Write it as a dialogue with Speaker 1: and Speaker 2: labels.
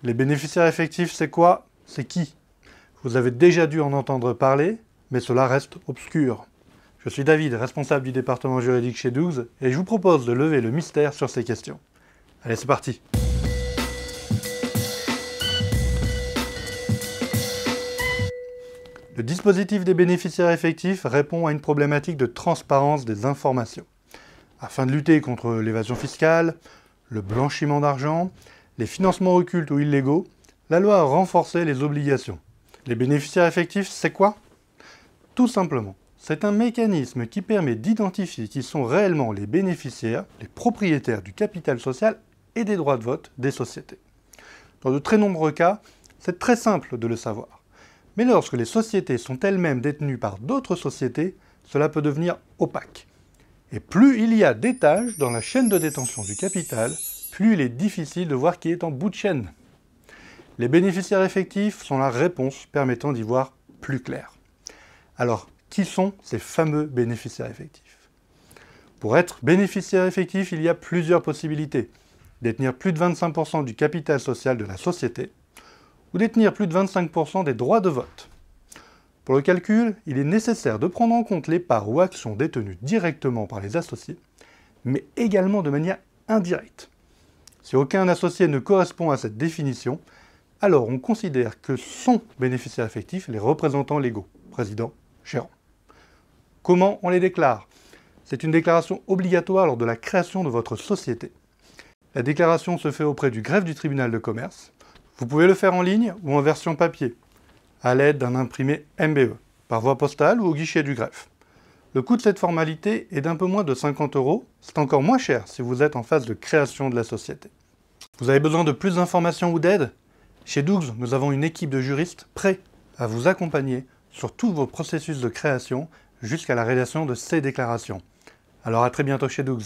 Speaker 1: Les bénéficiaires effectifs, c'est quoi? C'est qui? Vous avez déjà dû en entendre parler, mais cela reste obscur. Je suis David, responsable du département juridique chez Dougs, et je vous propose de lever le mystère sur ces questions. Allez, c'est parti! Le dispositif des bénéficiaires effectifs répond à une problématique de transparence des informations. Afin de lutter contre l'évasion fiscale, le blanchiment d'argent, les financements occultes ou illégaux, la loi a renforcé les obligations. Les bénéficiaires effectifs, c'est quoi? Tout simplement, c'est un mécanisme qui permet d'identifier qui sont réellement les bénéficiaires, les propriétaires du capital social et des droits de vote des sociétés. Dans de très nombreux cas, c'est très simple de le savoir. Mais lorsque les sociétés sont elles-mêmes détenues par d'autres sociétés, cela peut devenir opaque. Et plus il y a d'étages dans la chaîne de détention du capital, plus il est difficile de voir qui est en bout de chaîne. Les bénéficiaires effectifs sont la réponse permettant d'y voir plus clair. Alors, qui sont ces fameux bénéficiaires effectifs? Pour être bénéficiaire effectif, il y a plusieurs possibilités. Détenir plus de 25% du capital social de la société, ou détenir plus de 25% des droits de vote. Pour le calcul, il est nécessaire de prendre en compte les parts ou actions détenues directement par les associés, mais également de manière indirecte. Si aucun associé ne correspond à cette définition, alors on considère que sont bénéficiaires effectifs les représentants légaux, président, gérant. Comment on les déclare? C'est une déclaration obligatoire lors de la création de votre société. La déclaration se fait auprès du greffe du tribunal de commerce. Vous pouvez le faire en ligne ou en version papier, à l'aide d'un imprimé MBE, par voie postale ou au guichet du greffe. Le coût de cette formalité est d'un peu moins de 50 €. C'est encore moins cher si vous êtes en phase de création de la société. Vous avez besoin de plus d'informations ou d'aide? Chez Dougs, nous avons une équipe de juristes prêts à vous accompagner sur tous vos processus de création jusqu'à la réalisation de ces déclarations. Alors à très bientôt chez Dougs.